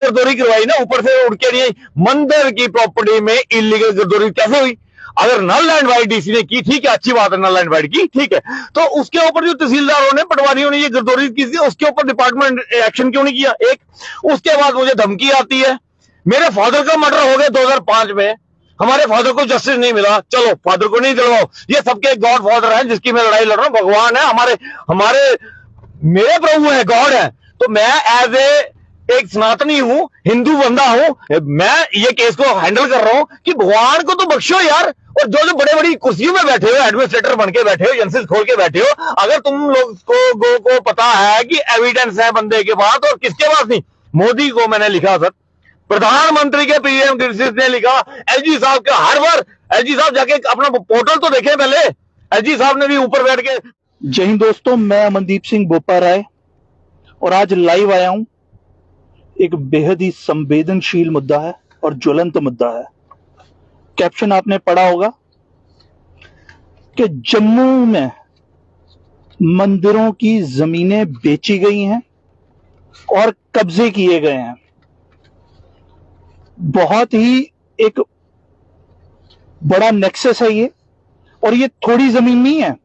गिरदौरी करवाई ना, ऊपर से उड़ के नहीं आई। मंदिर की प्रॉपर्टी में इलीगल गिरदौरी कैसे हुई? अगर नल एंड वाइड डीसी ने की, ठीक है, अच्छी बात है, नल एंड वाइड की, ठीक है, तो उसके ऊपर जो तहसीलदारों ने, पटवारियों ने ये गिरदौरी की थी, उसके ऊपर डिपार्टमेंट एक्शन क्यों नहीं किया? एक उसके बाद मुझे धमकी आती है, मेरे फादर का मर्डर हो गया 2005 में, हमारे फादर को जस्टिस नहीं मिला, चलो फादर को नहीं दिलवाओ, ये सबके गॉड फादर है जिसकी मैं लड़ाई लड़ रहा हूं, भगवान है, हमारे हमारे मेरे प्रभु है, गॉड है। तो मैं एज ए एक सनातनी हूं, हिंदू बंदा हूं, मैं ये केस को हैंडल कर रहा हूं कि भगवान को तो बख्शो यार। और जो जो बड़े बड़ी कुर्सियों में बैठे हो, एडमिनिस्ट्रेटर बन के बैठे हो, एजेंसीज खोल के बैठे हो, अगर तुम लोग को पता है कि एविडेंस है बंदे के पास, और किसके पास नहीं? मोदी को मैंने लिखा सर, प्रधानमंत्री के पीएम ने लिखा, एलजी साहब के, हर बार एलजी साहब जाके अपना पोर्टल तो देखें पहले, एलजी साहब ने भी ऊपर बैठ के। जय हिंद दोस्तों, मैं अमनदीप सिंह बोपा राय और आज लाइव आया हूं। एक बेहद ही संवेदनशील मुद्दा है और ज्वलंत मुद्दा है। कैप्शन आपने पढ़ा होगा कि जम्मू में मंदिरों की जमीनें बेची गई हैं और कब्जे किए गए हैं। बहुत ही एक बड़ा नेक्सस है ये, और ये थोड़ी जमीन नहीं है।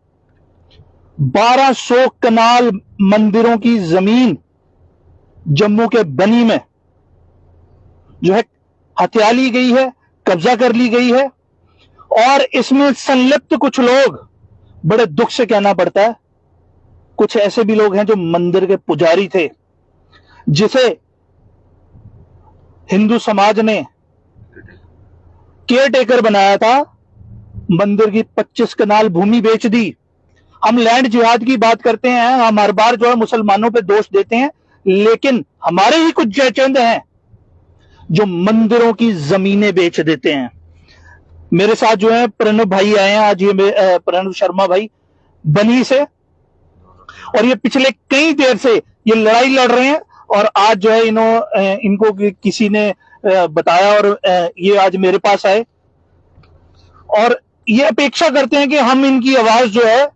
1200 कनाल मंदिरों की जमीन जम्मू के बनी में जो है हथिया ली गई है, कब्जा कर ली गई है, और इसमें संलिप्त कुछ लोग, बड़े दुख से कहना पड़ता है, कुछ ऐसे भी लोग हैं जो मंदिर के पुजारी थे, जिसे हिंदू समाज ने केयर टेकर बनाया था। मंदिर की 25 कनाल भूमि बेच दी। हम लैंड जिहाद की बात करते हैं, हम हर बार जो है मुसलमानों पे दोष देते हैं, लेकिन हमारे ही कुछ जयचंद हैं जो मंदिरों की जमीनें बेच देते हैं। मेरे साथ जो है प्रणव भाई आए हैं आज, ये प्रणव शर्मा भाई बनी से, और ये पिछले कई देर से ये लड़ाई लड़ रहे हैं, और आज जो है इनको किसी ने बताया और ये आज मेरे पास आए, और ये अपेक्षा करते हैं कि हम इनकी आवाज जो है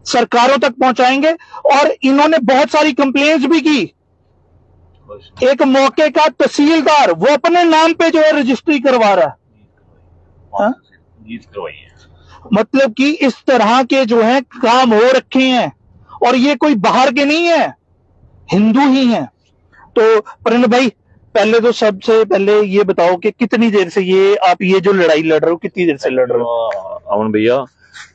सरकारों तक पहुंचाएंगे। और इन्होंने बहुत सारी कंप्लेंट्स भी की। एक मौके का तहसीलदार वो अपने नाम पे जो है रजिस्ट्री करवा रहा है। मतलब कि इस तरह के जो है काम हो रखे हैं, और ये कोई बाहर के नहीं है, हिंदू ही हैं। तो प्रणव भाई, पहले तो सबसे पहले ये बताओ कि कितनी देर से आप ये जो लड़ाई लड़ रहे हो, कितनी देर से लड़ रहे हो? अमन भैया,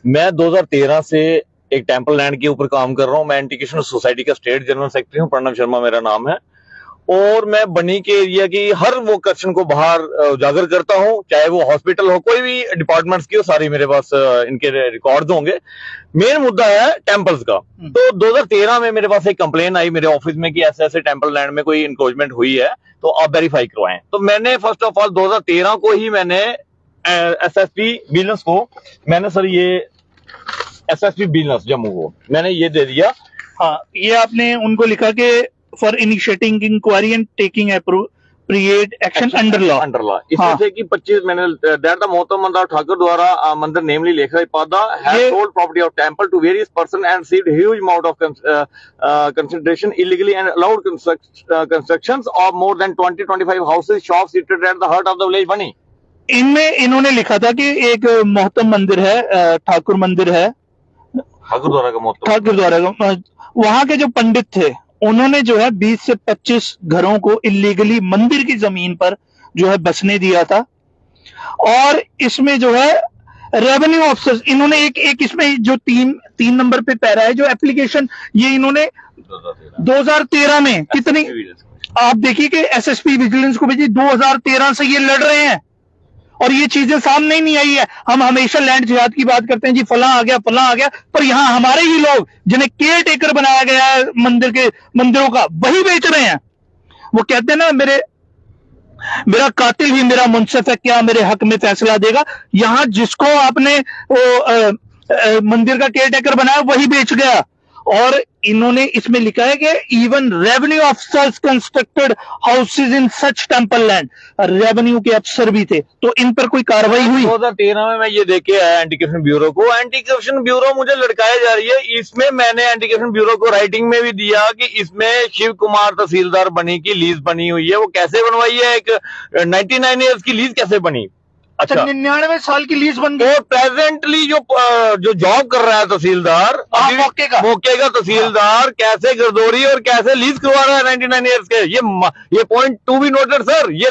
मैं 2013 से एक टेम्पल लैंड के ऊपर काम कर रहा हूँ। मैं एंटीकेशन सोसाइटी का स्टेट जनरल सेक्रेटरी हूँ, प्रणव शर्मा मेरा नाम है, और मैं बनी के एरिया की हर वो क्वेश्चन को बाहर उजागर करता हूँ, चाहे वो हॉस्पिटल हो, कोई भी डिपार्टमेंट्स की हो, सारी मेरे पास इनके रिकॉर्ड्स होंगे। मेन मुद्दा है टेम्पल्स का। तो 2013 में मेरे पास एक कंप्लेन आई मेरे ऑफिस में कि ऐसे ऐसे टेम्पल लैंड में कोई इंक्रोचमेंट हुई है, तो आप वेरीफाई करवाएं। तो मैंने फर्स्ट ऑफ ऑल 2013 को ही मैंने एसएसपी विजिलेंस को, मैंने सर ये एसएसपी विजिलेंस जम्मू को मैंने ये दे दिया। हाँ, ये आपने उनको लिखा कि for initiating inquiry and taking appropriate action under law. इसमें से कि 25 मैंने दैट द मोहतरम मंदार ठाकुर द्वारा मंदिर namely Lekha Pada has sold property of temple to various person and received huge amount of consideration illegally and allowed constructions of more than 20-25 houses shops sited at the heart of the village Bani. इनमें इन्होंने लिखा था कि एक मोहतम मंदिर है, ठाकुर मंदिर है, ठाकुर द्वारा का, वहां के जो पंडित थे उन्होंने जो है 20 से 25 घरों को इलीगली मंदिर की जमीन पर जो है बसने दिया था। और इसमें जो है रेवेन्यू ऑफिसर्स, इन्होंने एक इसमें जो तीन नंबर पे पैरा है जो एप्लीकेशन, ये इन्होंने 2013 में कितनी, आप देखिए कि एसएसपी विजिलेंस को भेजी, 2013 से ये लड़ रहे हैं और ये चीजें सामने ही नहीं आई है। हम हमेशा लैंड जिहाद की बात करते हैं, जी फलां आ गया, पर यहाँ हमारे ही लोग जिन्हें केयर टेकर बनाया गया है मंदिरों का, वही बेच रहे हैं। वो कहते हैं ना, मेरा कातिल ही मेरा मुंसिफ है, क्या मेरे हक में फैसला देगा। यहाँ जिसको आपने मंदिर का केयर टेकर बनाया वही बेच गया, और इन्होंने इसमें लिखा है कि even revenue officers constructed houses in such temple land, revenue के अफसर भी थे, तो इन पर कोई कार्रवाई हुई? 2013 में मैं ये देखे आया एंटी करप्शन ब्यूरो को। एंटी करप्शन ब्यूरो मुझे लटकाया जा रही है, इसमें मैंने एंटी करप्शन ब्यूरो को राइटिंग में भी दिया कि इसमें शिव कुमार तहसीलदार बनी की लीज बनी हुई है। वो कैसे बनवाई है? एक 99 ईयर्स की लीज कैसे बनी? अच्छा, 99 साल की लीज बन गई। तो प्रेजेंटली जो जॉब कर रहा है तहसीलदार, मौके का तहसीलदार कैसे गिरदौरी और कैसे लीज करवा रहा है 99 ईयर्स के? ये point to be noted sir. ये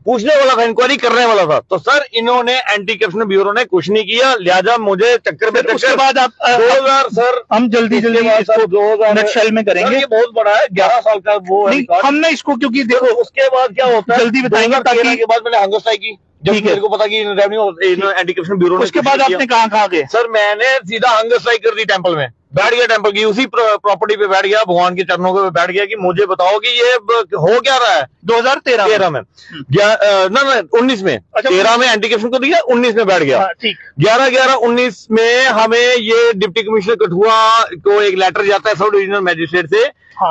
पूछने वाला था, इंक्वायरी करने वाला था। तो सर इन्होंने एंटी करप्शन ब्यूरो ने कुछ नहीं किया, लिहाजा मुझे चक्कर में उसके बाद आप 2000 सर हम जल्दी इसको 2000 नक्शल में करेंगे। ये बहुत बड़ा है, 11 साल का वो है रिकॉर्ड। हमने इसको क्योंकि देखो उसके बाद क्या होता है, जल्दी बताएंगे ताकि के बाद मैंने हंगर स्ट्राइक की, जब मेरे को पता कि रेवेन्यू एंटी करप्शन ब्यूरो ने। उसके बाद आपने कहाँ गए? सर मैंने सीधा हंगर स्ट्राइक कर दी टेंपल में, बैठ गया टेंपल की उसी प्रॉपर्टी पे बैठ गया, भगवान के चरणों पे बैठ गया कि मुझे बताओ कि ये हो क्या रहा है। 2013 में 19 में, 13 में एंटी करप्शन को दिया, 19 में बैठ गया। 11/11/19 में हमें ये डिप्टी कमिश्नर कठुआ को एक लेटर जाता है सब डिविजनल मैजिस्ट्रेट से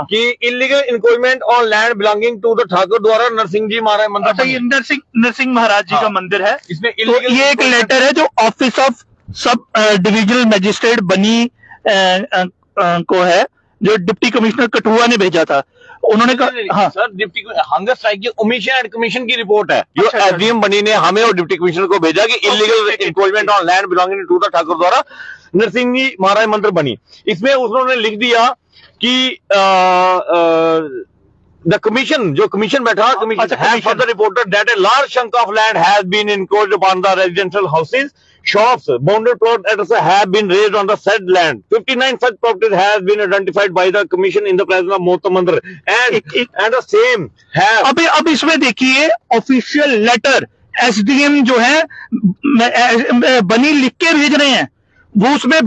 कि illegal encroachment on land belonging to the Thakur द्वारा नरसिंह जी महाराज मंदिर। अच्छा, ये नरसिंह महाराज जी का मंदिर है। इसमें तो ये एक लेटर है जो office of sub divisional magistrate बनी को है, जो डिप्टी कमिश्नर कठुआ ने भेजा था। उन्होंने कहा हाँ सर, डिप्टी हंगर स्ट्राइक की ओमिशन एंड कमीशन की रिपोर्ट है जो एसडीएम बनी ने हमें और डिप्टी कमिश्नर को भेजा कि illegal encroachment on land belonging to the Thakur द्वारा नरसिंह जी महाराज मंदिर बनी। इसमें उन्होंने लिख दिया कि the commission, जो commission बैठा, commission has further reported that a large chunk of land has been encroached upon the residential houses, shops, bounded plot addresses have been raised on the said land. 59 such properties has been identified by the commission in the presence of Mohtam Mandir and the same have। अब इसमें देखिए official letter SDM जो है बनी लिख के भेज रहे हैं, वो उसमें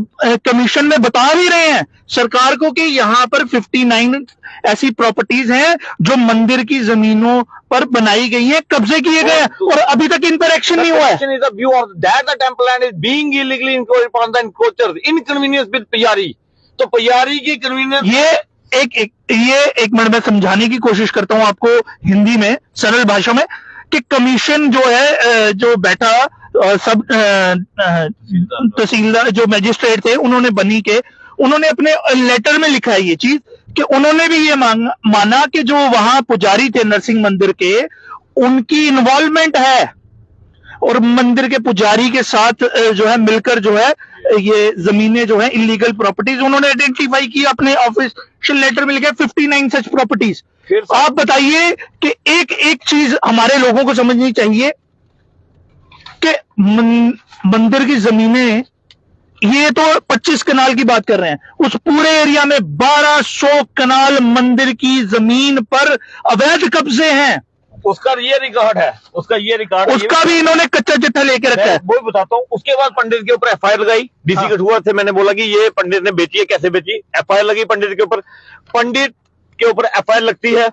कमीशन में बता भी रहे हैं सरकार को कि यहाँ पर 59 ऐसी प्रॉपर्टीज हैं जो मंदिर की जमीनों पर बनाई गई हैं, कब्जे किए गए हैं, और अभी तक इन पर एक्शन नहीं हुआ है। तो पयारी की कन्वीनियंस, ये एक मिनट में समझाने की कोशिश करता हूं आपको हिंदी में सरल भाषा में कि कमीशन जो है जो बैठा सब तहसीलदार जो मैजिस्ट्रेट थे उन्होंने बनी के उन्होंने अपने लेटर में लिखा है ये चीज कि उन्होंने भी ये माना कि जो वहां पुजारी थे नरसिंह मंदिर के उनकी इन्वॉल्वमेंट है, और मंदिर के पुजारी के साथ जो है मिलकर जो है ये जमीनें जो है इलीगल प्रॉपर्टीज उन्होंने आइडेंटिफाई की, अपने ऑफिशियल लेटर में लिखा 59 सच प्रॉपर्टीज। आप बताइए कि एक एक चीज हमारे लोगों को समझनी चाहिए कि मंदिर की जमीनें, ये तो 25 कनाल की बात कर रहे हैं, उस पूरे एरिया में 1200 कनाल मंदिर की जमीन पर अवैध कब्जे हैं। उसका ये रिकॉर्ड है, उसका भी इन्होंने कच्चा चिट्ठा लेके रखा है। वो बताता हूँ। उसके बाद पंडित के ऊपर एफआईआर लगाई डीसी कठुआ से। मैंने बोला कि ये पंडित ने बेची है, कैसे बेची? एफआईआर लगी पंडित के ऊपर एफआईआर लगती है।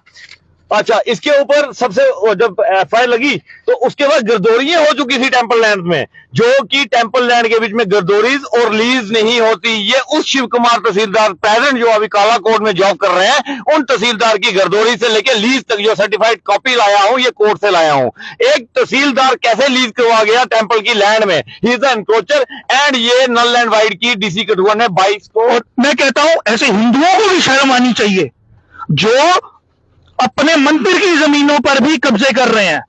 अच्छा, इसके ऊपर सबसे जब एफआईआर लगी तो उसके बाद गिरदौरियां हो चुकी थी टेंपल लैंड में, जो कि टेंपल लैंड के बीच में गिरदौरीज और लीज नहीं होती। ये उस शिव कुमार तहसीलदार प्रेजेंट जो अभी काला कोर्ट में जॉब कर रहे हैं, उन तहसीलदार की गिरदौरी से लेकर लीज तक जो सर्टिफाइड कॉपी लाया हूं, ये कोर्ट से लाया हूं। एक तहसीलदार कैसे लीज करवा गया टेंपल की लैंड में, ही इज द एनक्रोचर, एंड ये नल एंड वाइड की डीसी कठुआ ने 22 को। और मैं कहता हूं ऐसे हिंदुओं को भी शर्म आनी चाहिए जो अपने मंदिर की जमीनों पर भी कब्जे कर रहे हैं।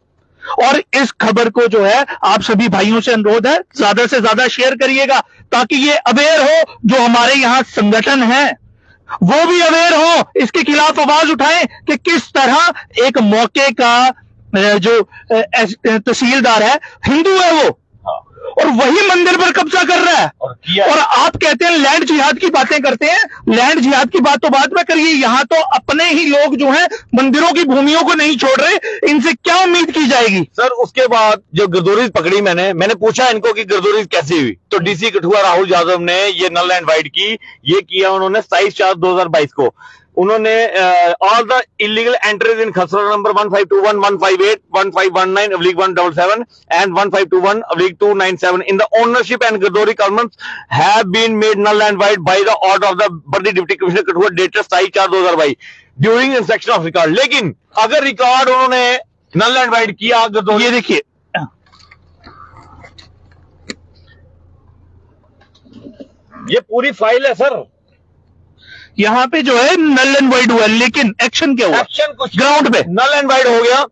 और इस खबर को जो है आप सभी भाइयों से अनुरोध है ज्यादा से ज्यादा शेयर करिएगा, ताकि ये अवेयर हो, जो हमारे यहाँ संगठन है वो भी अवेयर हो, इसके खिलाफ आवाज उठाएं कि किस तरह एक मौके का जो तहसीलदार है हिंदू है वो, और वही मंदिर पर कब्जा कर रहा है। और आप कहते हैं लैंड जिहाद की बातें करते हैं, लैंड जिहाद की बात तो बाद में करिए, यहां तो अपने ही लोग जो हैं मंदिरों की भूमियों को नहीं छोड़ रहे, इनसे क्या उम्मीद की जाएगी? सर उसके बाद जो गिरदौरीज पकड़ी मैंने पूछा इनको कि गिरदौरीज कैसी हुई, तो डीसी कठुआ राहुल यादव ने ये नल एंड वाइड की ये किया उन्होंने 27/4/2022 को। उन्होंने all the illegal entries in खसरा number 1521, 158, 1519, /177 and 1521, /297 in the ownership and Gardori governments have been made null and void by the order of the Bardi Deputy Commissioner Kathua dated 27/4/2022 during inspection of record. लेकिन अगर record उन्होंने null and wide किया, ये देखिए ये पूरी file है sir, यहाँ पे जो है नल एंड वाइड हुआ, लेकिन एक्शन क्या हुआ? एक्शन कुछ ग्राउंड पे नल एंड वाइड हो गया।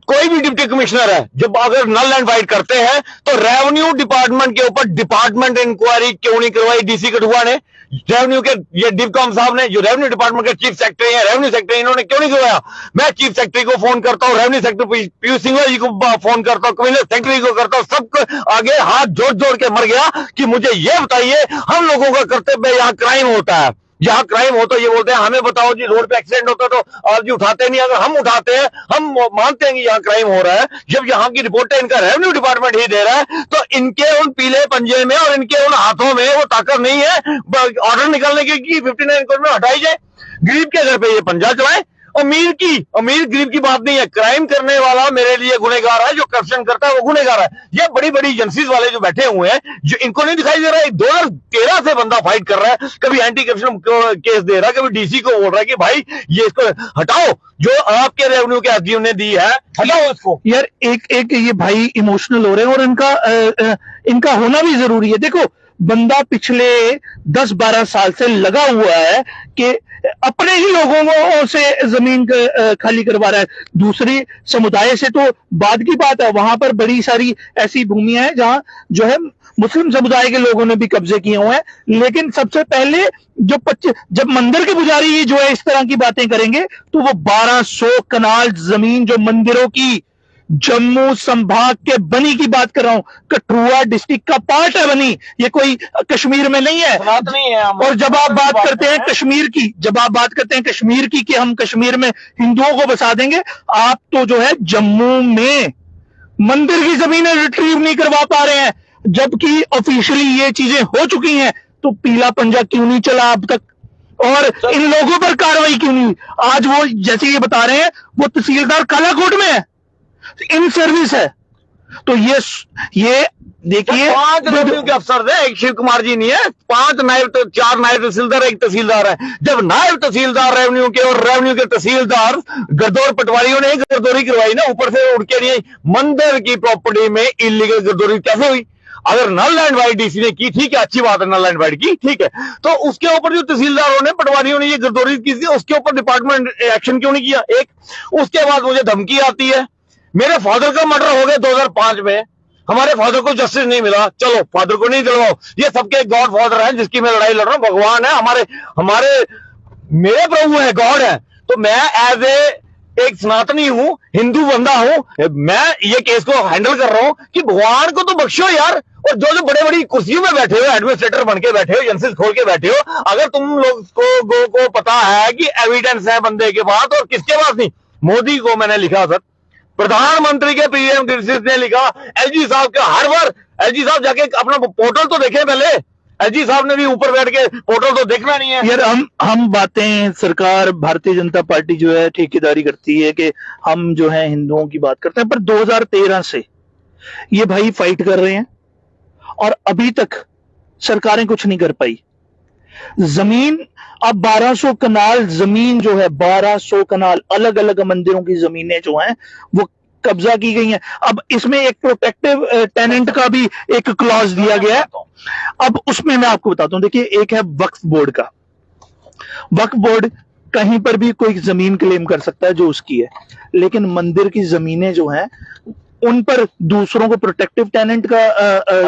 कोई भी डिप्टी कमिश्नर है जब अगर नल एंड वाइड करते हैं तो रेवेन्यू डिपार्टमेंट के ऊपर डिपार्टमेंट इंक्वायरी क्यों नहीं करवाई डीसी कठुआ ने, रेवेन्यू के ये डिवकॉम साहब ने जो रेवेन्यू डिपार्टमेंट के चीफ सेक्रेटरी हैं, रेवेन्यू सेक्रेटरी, इन्होंने क्यों नहीं करवाया? मैं चीफ सेक्रेटरी को फोन करता हूँ, रेवेन्यू सेक्रेटरी पीयूष सिंह जी को फोन करता हूँ, कमिश्नर सेक्रेटरी को करता हूँ, सबको आगे हाथ जोड़ जोड़ के मर गया कि मुझे ये बताइए हम लोगों का कर्तव्य यहाँ क्राइम होता है, जहां क्राइम होता है ये बोलते हैं हमें बताओ जी, रोड पे एक्सीडेंट होता है तो आप जी उठाते नहीं। अगर हम उठाते हैं, हम मानते हैं कि यहाँ क्राइम हो रहा है, जब यहाँ की रिपोर्टें इनका रेवेन्यू डिपार्टमेंट ही दे रहा है तो इनके उन पीले पंजे में और इनके उन हाथों में वो ताकत नहीं है ऑर्डर निकालने की 59 करोड़ में हटाई जाए। गरीब के घर पे ये पंजा चलाए, अमीर गरीब की बात नहीं है। क्राइम करने वाला मेरे लिए गुनहगार है, जो करप्शन करता है वो गुनहगार है। ये बड़ी बड़ी एजेंसीज वाले जो बैठे हुए हैं, जो इनको नहीं दिखाई दे रहा है, 2013 से बंदा फाइट कर रहा है, कभी एंटी करप्शन केस दे रहा है, कभी डीसी को बोल रहा है कि भाई ये इसको हटाओ, जो आपके रेवेन्यू के एसडीओ ने दी है हटाओ इसको। यार एक ये भाई इमोशनल हो रहे हैं और इनका होना भी जरूरी है। देखो बंदा पिछले 10-12 साल से लगा हुआ है कि अपने ही लोगों से जमीन खाली करवा रहा है, दूसरे समुदाय से तो बाद की बात है। वहां पर बड़ी सारी ऐसी भूमियां हैं जहां जो है मुस्लिम समुदाय के लोगों ने भी कब्जे किए हुए हैं। लेकिन सबसे पहले जब मंदिर के पुजारी जो है इस तरह की बातें करेंगे तो वो 1200 कनाल जमीन जो मंदिरों की, जम्मू संभाग के बनी की बात कर रहा हूं, कठुआ डिस्ट्रिक्ट का पार्ट है बनी, ये कोई कश्मीर में नहीं है। और जब आप बात करते हैं कश्मीर की, जब आप बात करते हैं कश्मीर की कि हम कश्मीर में हिंदुओं को बसा देंगे, आप तो जो है जम्मू में मंदिर की जमीनें रिट्रीव नहीं करवा पा रहे हैं, जबकि ऑफिशियली ये चीजें हो चुकी हैं। तो पीला पंजा क्यों नहीं चला अब तक, और इन लोगों पर कार्रवाई क्यों नहीं? आज वो जैसे ये बता रहे हैं वो तहसीलदार कालाकोट में है, इन सर्विस है। तो ये देखिए 5 रेवेन्यू के अफसर थे, एक शिव कुमार जी नहीं है, 4 नायब तहसीलदार, एक तहसीलदार है। जब नायब तहसीलदार रेवेन्यू के और रेवेन्यू के तहसीलदार गरदौर पटवारियों ने गर्दौरी करवाई ना, ऊपर से उड़ के नहीं, मंदिर की प्रॉपर्टी में इलीगल गर्दौरी कैसे हुई? अगर नल एंड वाइड डीसी ने की, ठीक है, अच्छी बात है, नल एंड वाइड की, ठीक है, तो उसके ऊपर जो तहसीलदारों ने पटवारियों ने ये गर्दौरी की थी, उसके ऊपर डिपार्टमेंट एक्शन क्यों नहीं किया? एक उसके बाद मुझे धमकी आती है, मेरे फादर का मर्डर हो गया 2005 में, हमारे फादर को जस्टिस नहीं मिला, चलो फादर को नहीं दिलवाओ। ये सबके गॉड फादर हैं जिसकी मैं लड़ाई लड़ रहा हूं, भगवान है, हमारे मेरे प्रभु है, गॉड है। तो मैं एज एक सनातनी हूं, हिंदू बंदा हूं, मैं ये केस को हैंडल कर रहा हूं कि भगवान को तो बख्शो यार। और जो बड़े बड़ी कुर्सियों में बैठे हो, एडमिनिस्ट्रेटर बन के बैठे हो, एजेंसीज खोल के बैठे हो, अगर तुम लोग को पता है कि एविडेंस है बंदे के पास और किसके पास नहीं। मोदी को मैंने लिखा सर, प्रधानमंत्री के पीएम ने लिखा, एलजी साहब के हर बार, एलजी साहब जाके अपना पोर्टल तो देखें पहले, एलजी साहब ने भी ऊपर बैठ के पोर्टल तो देखना नहीं है यार। हम बातें, सरकार भारतीय जनता पार्टी जो है ठेकेदारी करती है कि हम जो है हिंदुओं की बात करते हैं, पर 2013 से ये भाई फाइट कर रहे हैं और अभी तक सरकारें कुछ नहीं कर पाई। जमीन अब 1200 कनाल जमीन जो है, 1200 कनाल अलग अलग मंदिरों की जमीनें जो हैं वो कब्जा की गई हैं। अब इसमें एक प्रोटेक्टिव टेनेंट का भी एक क्लॉज दिया गया है। अब उसमें मैं आपको बताता हूं, देखिए एक है वक्फ बोर्ड का, वक्फ बोर्ड कहीं पर भी कोई जमीन क्लेम कर सकता है जो उसकी है, लेकिन मंदिर की जमीनें जो हैं उन पर दूसरों को प्रोटेक्टिव टेनेंट का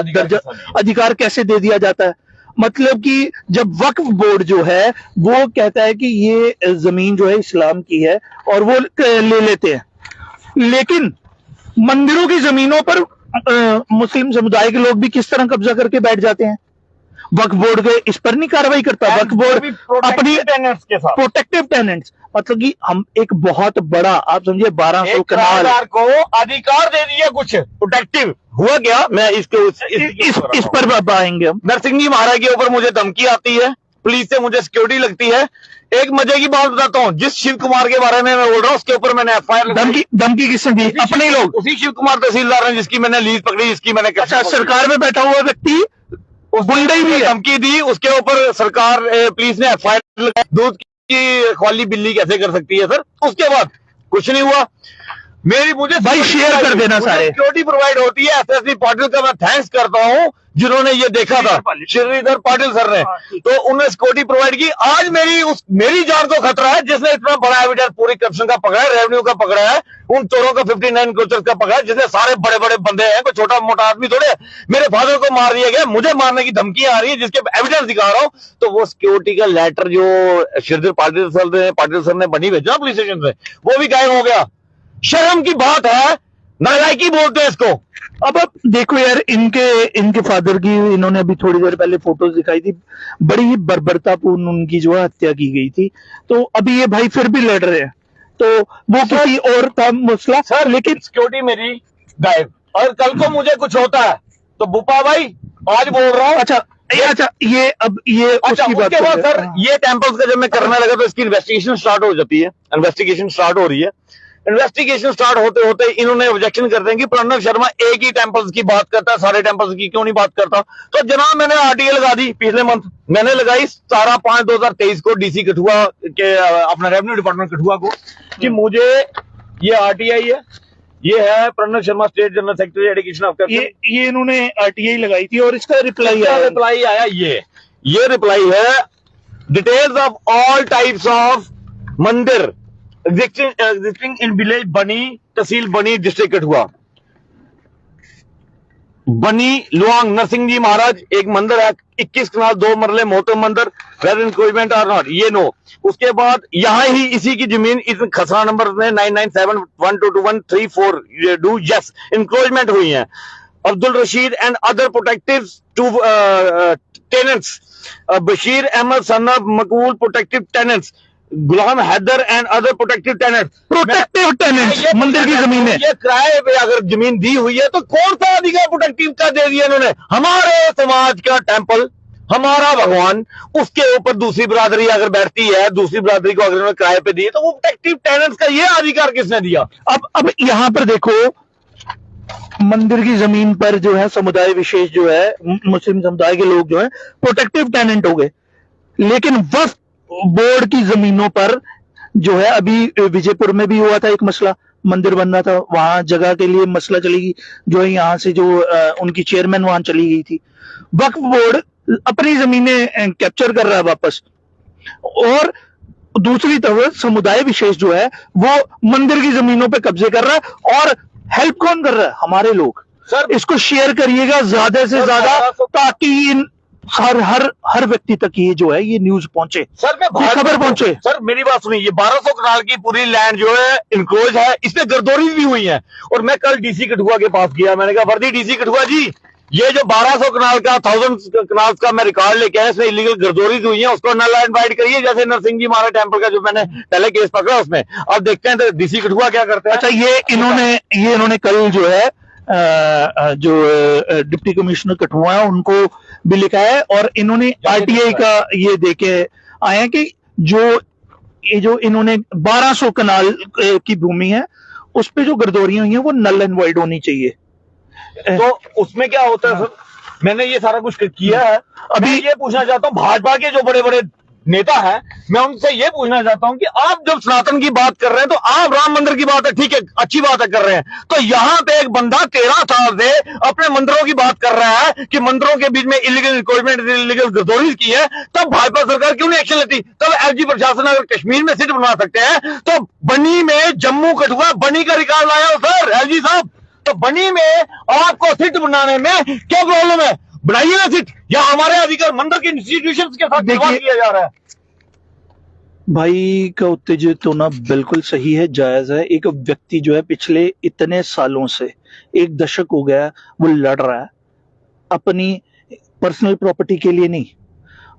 दर्जा, अधिकार कैसे दे दिया जाता है? मतलब कि जब वक्फ बोर्ड जो है वो कहता है कि ये जमीन जो है इस्लाम की है और वो ले लेते हैं, लेकिन मंदिरों की जमीनों पर मुस्लिम समुदाय के लोग भी किस तरह कब्जा करके बैठ जाते हैं। वक्फ बोर्ड के इस पर नहीं कार्रवाई करता, वक्फ बोर्ड अपनी प्रोटेक्टिव टेनेंट्स, मतलब कि हम एक बहुत बड़ा, आप समझिए 1200 कनाल को अधिकार दे दिया कुछ प्रोटेक्टिव। हुआ क्या, मैं इस पर आएंगे हम। नरसिंह जी महाराज के ऊपर मुझे धमकी आती है, पुलिस से मुझे सिक्योरिटी लगती है। एक मजे की बात बताता हूँ, जिस शिव कुमार के बारे में मैं बोल रहा हूँ उसके ऊपर मैंने एफआईआर धमकी किसने दी? अपने ही लोग, उसी शिव कुमार तहसीलदार ने जिसकी मैंने लीज पकड़ी, जिसकी मैंने सरकार में बैठा हुआ व्यक्ति गुंडा ही भी धमकी दी, उसके ऊपर सरकार पुलिस ने एफआईआर लगाई। दूध की ख्वाली बिल्ली कैसे कर सकती है सर? उसके बाद कुछ नहीं हुआ। मुझे भाई शेयर कर देना सारे। सिक्योरिटी प्रोवाइड होती है एसएसपी पाटिल का, मैं थैंक्स करता हूँ जिन्होंने ये देखा था, श्रीधर पाटिल सर ने, तो उन्होंने सिक्योरिटी प्रोवाइड की। आज मेरी जान को खतरा है। जिसने इतना बड़ा एविडेंस पूरी करप्शन का पकड़ा है, रेवेन्यू का पकड़ा है, उन चोरों का 59 करोड़ का पकड़ा है, जिसने सारे बड़े बड़े बंदे हैं, कोई छोटा मोटा आदमी थोड़े। मेरे फादर को मार दिया गया, मुझे मारने की धमकी आ रही है, जिसके एविडेंस दिखा रहा हूं। तो वो सिक्योरिटी का लेटर जो श्रीधर पाटिल सर ने बनी भेजा पुलिस स्टेशन से, वो भी गायब हो गया। शर्म की बात है, नालायकी बोलते हैं इसको। अब देखो यार, इनके फादर की इन्होंने अभी थोड़ी देर पहले फोटोज दिखाई थी, बड़ी ही बर्बरतापूर्ण उनकी जो है हत्या की गई थी। तो अभी ये भाई फिर भी लड़ रहे हैं, तो वो किसी और का मसला सर। लेकिन सिक्योरिटी मेरी गायब, और कल को मुझे कुछ होता है तो बुपा भाई आज बोल रहा हूँ। अच्छा, ये उसकी बात उसके बाद सर, ये टेम्पल्स का जब मैं करने लगा तो इसकी इन्वेस्टिगेशन स्टार्ट हो जाती है। इन्वेस्टिगेशन स्टार्ट हो रही है। इन्वेस्टिगेशन स्टार्ट होते होते इन्होंने ऑब्जेक्शन करते हैं कि प्रणव शर्मा एक ही टेम्पल्स की बात करता है, सारे टेम्पल्स की क्यों नहीं बात करता। तो जनाब मैंने आरटीए लगा दी, पिछले मंथ मैंने लगाई 17/5/2023 को डीसी कठुआ के, अपना रेवेन्यू डिपार्टमेंट कठुआ को, कि मुझे ये आरटीआई है, ये है Pranav Sharma state general secretary education of, ये इन्होंने आरटीआई लगाई थी और इसका रिप्लाई आया ये रिप्लाई है, details of all types of मंदिर existing in village बनी, तहसील बनी, डिस्ट्रिक्ट कठुआ। बनी लुआंग नरसिंह जी महाराज एक मंदिर है, 21 कनाल 2 मरले मोहतम मंदिर, वेदर इंक्रोचमेंट और नॉट, ये नो। उसके बाद यहाँ ही इसी की जमीन इस खसरा नंबर में 9971221334 डू यस इंक्रोचमेंट हुई है। Abdul Rashid and other protective two tenants, Bashir Ahmed son of Maqbool protective tenants, Ghulam Haider and other protective tenants मंदिर की जमीन है। ये किराए पे अगर जमीन दी हुई है तो कौन सा अधिकार प्रोटेक्टिव का दे दिया इन्होंने? हमारे समाज का टेंपल, हमारा भगवान, उसके ऊपर दूसरी बिरादरी अगर बैठती है, दूसरी बिरादरी को अगर उन्होंने किराए पे दी तो वो प्रोटेक्टिव टेनेंट्स का ये अधिकार किसने दिया? अब यहाँ पर देखो, मंदिर की जमीन पर जो है समुदाय विशेष जो है मुस्लिम समुदाय के लोग जो है प्रोटेक्टिव टेनेंट हो गए, लेकिन वक्फ बोर्ड की जमीनों पर जो है, अभी विजयपुर में भी हुआ था एक मसला, मंदिर बनना था, वहां जगह के लिए मसला चलेगी, जो है यहाँ से जो उनकी चेयरमैन वहां चली गई थी। वक्फ बोर्ड अपनी जमीनें कैप्चर कर रहा है वापस, और दूसरी तरफ समुदाय विशेष जो है वो मंदिर की जमीनों पे कब्जे कर रहा है। और हेल्प कौन कर रहा है? हमारे लोग। सर इसको शेयर करिएगा ज्यादा से ज्यादा, ताकि इन हर व्यक्ति तक ये जो है ये न्यूज पहुंचे, सर मैं खबर पहुंचे। सर मेरी बात सुनिए, ये 1200 कनाल की पूरी लैंड जो है इनक्रोच है, इसमें गर्दौरी भी हुई है। और मैं कल डीसी कठुआ के पास गया, मैंने कहा वर्दी डीसी कठुआ जी, ये जो 1200 कनाल का 1000 कनाल का मैं रिकॉर्ड लेके आया, इसमें इलीगल गर्दौरी हुई है, उसको नल एंड वाइड करिए, जैसे नरसिंह जी महाराज टेम्पल का जो मैंने पहले केस पकड़ा उसमें। अब देखते हैं तो डीसी कठुआ क्या करते हैं। अच्छा, ये इन्होंने कल जो है जो डिप्टी कमिश्नर कठुआ है उनको भी लिखा है, और इन्होंने आरटीआई का ये देके आए हैं कि ये जो इन्होंने 1200 कनाल की भूमि है उस पे जो गर्दौरियां हुई हैं वो नल एंड वाइड होनी चाहिए। तो उसमें क्या होता है सर, मैंने ये सारा कुछ किया है। अभी ये पूछना चाहता हूँ भाजपा के जो बड़े बड़े नेता है, मैं उनसे ये पूछना चाहता हूं कि आप जब सनातन की बात कर रहे हैं तो आप राम मंदिर की बात है, ठीक है, अच्छी बात है, कर रहे हैं, तो यहां पे एक बंदा 13 साल से अपने मंदिरों की बात कर रहा है कि मंदिरों के बीच में इलीगल इंक्रोचमेंट, इलीगल गर्दौरी की है, तब भाजपा सरकार क्यों नहीं एक्शन लेती? तब एलजी प्रशासन अगर कश्मीर में सीट बनवा सकते हैं तो बनी में, जम्मू कठुआ बनी का रिकॉर्ड लाया हो सर एलजी साहब, तो बनी में आपको सीट बनाने में क्या प्रॉब्लम है? बनाइए ना सीट, या हमारे अधिकार मंदिर के इंस्टीट्यूशंस के साथ खिलवाड़ किया जा रहा है। भाई का उत्तेजित होना बिल्कुल सही है, जायज है। एक व्यक्ति जो है पिछले इतने सालों से, 1 दशक हो गया, वो लड़ रहा है अपनी पर्सनल प्रॉपर्टी के लिए नहीं,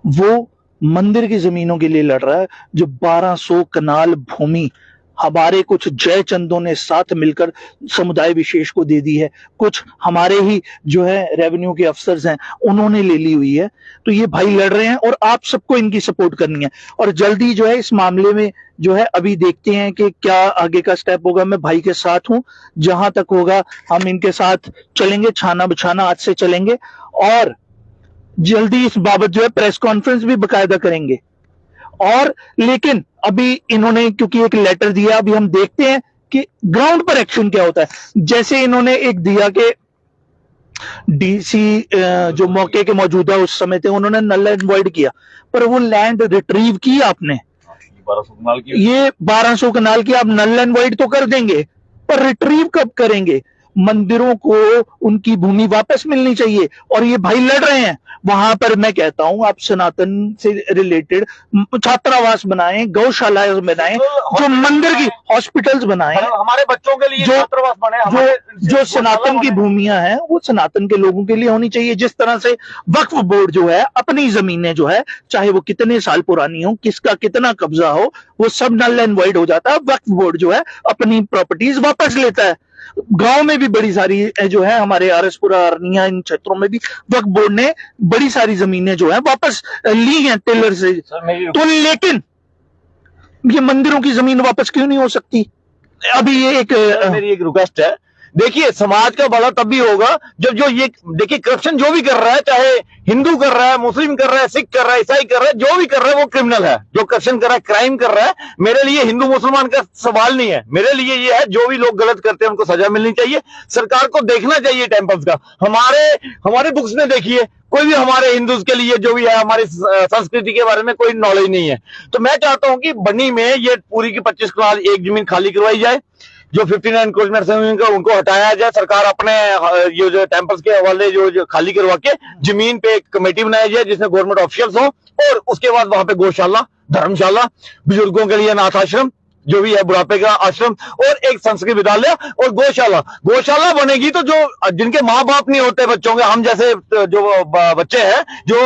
वो मंदिर की जमीनों के लिए लड़ रहा है। जो 1200 कनाल भूमि हमारे कुछ जयचंदों ने साथ मिलकर समुदाय विशेष को दे दी है, कुछ हमारे ही जो है रेवेन्यू के अफसर्स हैं उन्होंने ले ली हुई है। तो ये भाई लड़ रहे हैं और आप सबको इनकी सपोर्ट करनी है और जल्दी जो है इस मामले में जो है अभी देखते हैं कि क्या आगे का स्टेप होगा। मैं भाई के साथ हूं, जहां तक होगा हम इनके साथ चलेंगे, छाना बिछाना आज से चलेंगे और जल्दी इस बाबत जो है प्रेस कॉन्फ्रेंस भी बकायदा करेंगे। और लेकिन अभी इन्होंने क्योंकि एक लेटर दिया, अभी हम देखते हैं कि ग्राउंड पर एक्शन क्या होता है। जैसे इन्होंने एक दिया कि डीसी जो मौके के मौजूदा उस समय थे उन्होंने नल एंड वॉइड किया, पर वो लैंड रिट्रीव की आपने, ये 1200 कनाल की आप नल एंड वॉइड तो कर देंगे पर रिट्रीव कब करेंगे? मंदिरों को उनकी भूमि वापस मिलनी चाहिए और ये भाई लड़ रहे हैं। वहां पर मैं कहता हूं आप सनातन से रिलेटेड छात्रावास बनाएं, गौशाला बनाएं, जो मंदिर की हॉस्पिटल्स बनाएं, हमारे बच्चों के लिए जो छात्रावास बने, जो सनातन की भूमियां हैं वो सनातन के लोगों के लिए होनी चाहिए। जिस तरह से वक्फ बोर्ड जो है अपनी जमीनें जो है चाहे वो कितने साल पुरानी हो, किसका कितना कब्जा हो, वो सब नल एंड वॉइड हो जाता है। वक्फ बोर्ड जो है अपनी प्रॉपर्टीज वापस लेता है। गांव में भी बड़ी सारी जो है हमारे आरएसपुरा, अरनिया, इन क्षेत्रों में भी वक्फ बोर्ड ने बड़ी सारी जमीनें जो है वापस ली हैं टेलर से। तो लेकिन ये मंदिरों की जमीन वापस क्यों नहीं हो सकती? अभी ये मेरी एक रिक्वेस्ट है, देखिए समाज का भला तब भी होगा जब जो ये देखिए करप्शन जो भी कर रहा है, चाहे हिंदू कर रहा है, मुस्लिम कर रहा है, सिख कर रहा है, ईसाई कर रहा है, जो भी कर रहा है वो क्रिमिनल है। जो करप्शन कर रहा है, क्राइम कर रहा है। मेरे लिए हिंदू मुसलमान का सवाल नहीं है, मेरे लिए ये है जो भी लोग गलत करते हैं उनको सजा मिलनी चाहिए। सरकार को देखना चाहिए टेम्पल्स का। हमारे बुक्स में देखिए कोई भी हमारे हिंदूज के लिए जो भी है हमारी संस्कृति के बारे में कोई नॉलेज नहीं है। तो मैं चाहता हूं कि बन्नी में ये पूरी की 25 कनाल एक जमीन खाली करवाई जाए, जो 59 एनक्रोचमेंट से उनको हटाया जाए। सरकार अपने ये जो टेम्पल्स के हवाले जो खाली करवा के जमीन पे एक कमेटी बनाई जाए जिसमें गवर्नमेंट ऑफिशियल्स हो, और उसके बाद वहां पे गौशाला, धर्मशाला, बुजुर्गों के लिए अनाथ आश्रम जो भी है, बुढ़ापे का आश्रम, और एक संस्कृत विद्यालय और गौशाला बनेगी। तो जो जिनके माँ बाप नहीं होते बच्चों के, हम जैसे जो बच्चे हैं, जो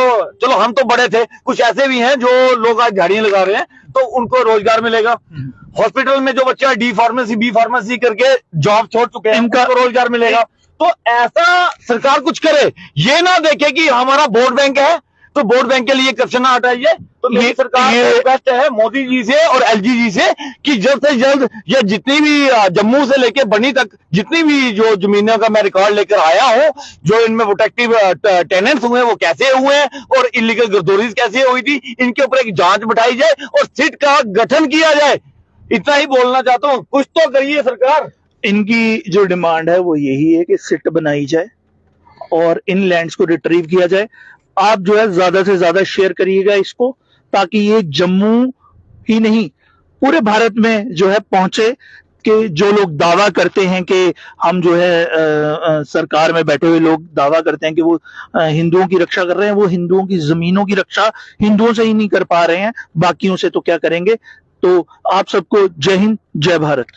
चलो हम तो बड़े थे, कुछ ऐसे भी हैं जो लोग आज झाड़ियां लगा रहे हैं, तो उनको रोजगार मिलेगा। हॉस्पिटल में जो बच्चा डी फार्मेसी, बी फार्मेसी करके जॉब छोड़ चुके हैं, उनको रोजगार मिलेगा। तो ऐसा सरकार कुछ करे, ये ना देखे कि हमारा वोट बैंक है तो वोट बैंक के लिए करप्शन ना हटाइए। तो मेरी सरकार से रिक्वेस्ट है मोदी जी से और एलजी जी से कि जल्द से जल्द ये जितनी भी जम्मू से लेके बनी तक जितनी भी जो जमीनों का मैं रिकॉर्ड लेकर आया हूं, जो इनमें प्रोटेक्टिव टेनेंट्स हुए वो कैसे हुए हैं और इलीगल गिरदौरी कैसे हुई थी, इनके ऊपर एक जांच बिठाई जाए और सिट का गठन किया जाए। इतना ही बोलना चाहता हूं, कुछ तो करिए सरकार। इनकी जो डिमांड है वो यही है कि सिट बनाई जाए और इन लैंड्स को रिट्रीव किया जाए। आप जो है ज्यादा से ज्यादा शेयर करिएगा इसको, ताकि ये जम्मू ही नहीं पूरे भारत में जो है पहुंचे कि जो लोग दावा करते हैं कि हम जो है सरकार में बैठे हुए लोग दावा करते हैं कि वो हिंदुओं की रक्षा कर रहे हैं, वो हिंदुओं की जमीनों की रक्षा हिंदुओं से ही नहीं कर पा रहे हैं, बाकियों से तो क्या करेंगे। तो आप सबको जय हिंद, जय भारत।